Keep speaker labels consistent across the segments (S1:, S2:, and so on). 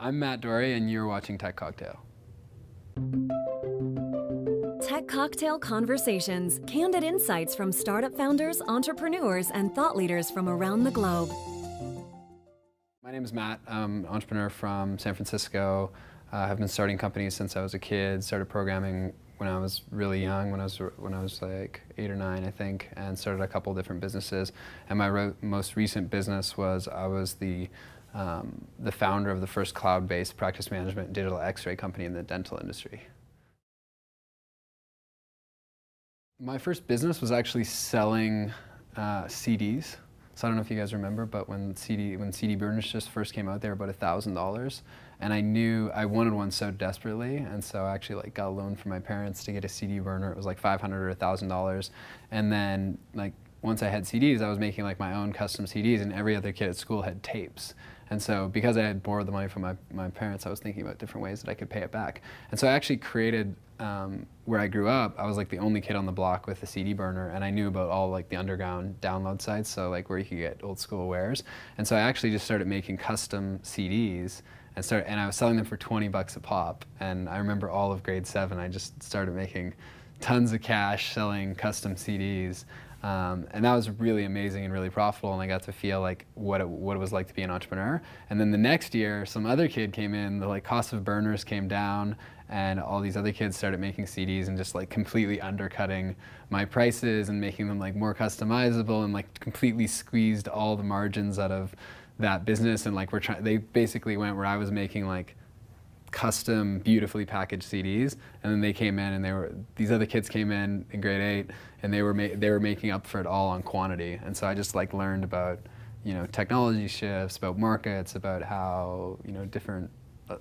S1: I'm Matt Dorey, and you're watching Tech Cocktail.
S2: Tech Cocktail Conversations, candid insights from startup founders, entrepreneurs, and thought leaders from around the globe.
S1: My name is Matt. I'm an entrepreneur from San Francisco. I've been starting companies since I was a kid. Started programming when I was really young, when I was like 8 or 9, I think, and started a couple different businesses. And my most recent business was I was the founder of the first cloud-based practice management digital X-ray company in the dental industry. My first business was actually selling CDs. So I don't know if you guys remember, but when CD burners just first came out, they were about $1,000, and I knew I wanted one so desperately, and so I actually got a loan from my parents to get a CD burner. It was like $500 or $1,000, and then once I had CDs, I was making my own custom CDs, and every other kid at school had tapes. And so because I had borrowed the money from my parents, I was thinking about different ways that I could pay it back. And so I actually created, where I grew up, I was the only kid on the block with a CD burner, and I knew about all the underground download sites, so where you could get old school wares. And so I actually just started making custom CDs, and I was selling them for 20 bucks a pop. And I remember all of grade 7, I just started making tons of cash selling custom CDs. And that was really amazing and really profitable, and I got to feel what it was like to be an entrepreneur. And then the next year, some other kid came in, the cost of burners came down, and all these other kids started making CDs and just completely undercutting my prices and making them more customizable, and completely squeezed all the margins out of that business. And they basically went where I was making custom, beautifully packaged CDs, and then they came in, and these other kids came in grade 8, and they were making up for it all on quantity. And so I just learned about technology shifts, about markets, about how different.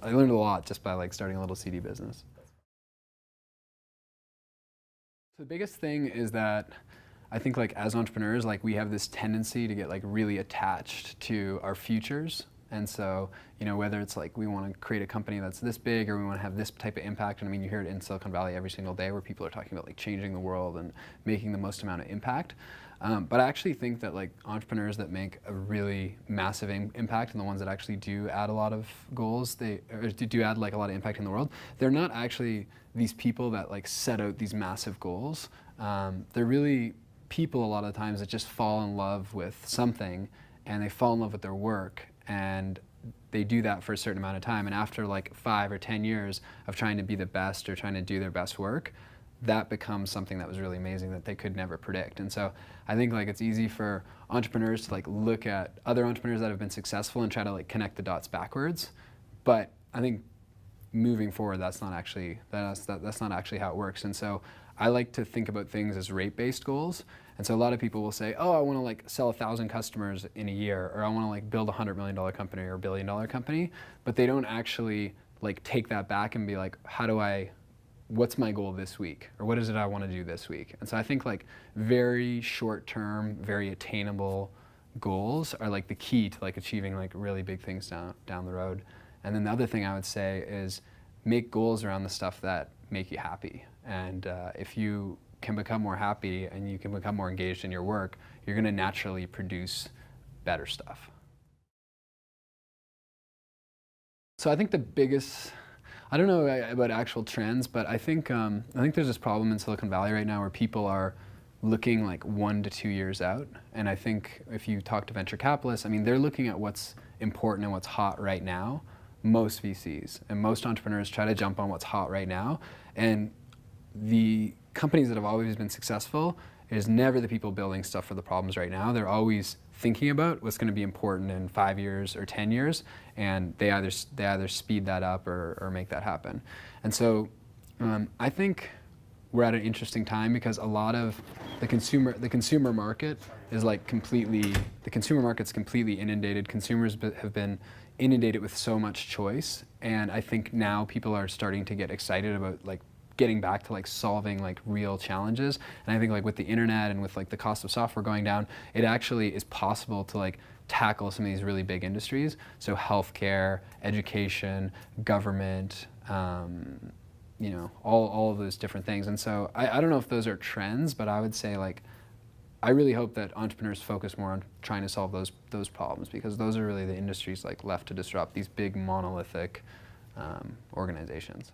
S1: I learned a lot just by starting a little CD business. So the biggest thing is that I think as entrepreneurs, we have this tendency to get really attached to our futures. And so, whether it's we want to create a company that's this big, or we want to have this type of impact, and I mean, you hear it in Silicon Valley every single day where people are talking about changing the world and making the most amount of impact. But I actually think that entrepreneurs that make a really massive impact, and the ones that actually do add a lot of goals, or do add a lot of impact in the world, they're not actually these people that set out these massive goals. They're really people a lot of times that just fall in love with something, and they fall in love with their work, and they do that for a certain amount of time, and after 5 or 10 years of trying to be the best or trying to do their best work, that becomes something that was really amazing that they could never predict. And so I think it's easy for entrepreneurs to look at other entrepreneurs that have been successful and try to connect the dots backwards, but I think moving forward, that's not actually how it works. And so I like to think about things as rate-based goals. And so a lot of people will say, oh, I want to sell 1,000 customers in a year, or I want to build a $100 million company or a $1 billion company, but they don't actually take that back and be what's my goal this week, or what is it I want to do this week? And so I think very short-term, very attainable goals are the key to achieving really big things down the road. And then the other thing I would say is make goals around the stuff that make you happy. And if you can become more happy and you can become more engaged in your work, you're going to naturally produce better stuff. So I think the biggest, I don't know about actual trends, but I think there's this problem in Silicon Valley right now where people are looking 1 to 2 years out. And I think if you talk to venture capitalists, I mean, they're looking at what's important and what's hot right now. Most VCs and most entrepreneurs try to jump on what's hot right now. And the companies that have always been successful is never the people building stuff for the problems right now. They're always thinking about what's going to be important in 5 years or 10 years, and they either speed that up or make that happen. And so I think we're at an interesting time because a lot of the consumer market is the consumer market's completely inundated. Consumers have been inundated with so much choice, and I think now people are starting to get excited about getting back to solving real challenges. And I think with the internet and with the cost of software going down, it actually is possible to tackle some of these really big industries. So healthcare, education, government, all of those different things. And so I don't know if those are trends, but I would say I really hope that entrepreneurs focus more on trying to solve those problems, because those are really the industries like left to disrupt, these big monolithic organizations.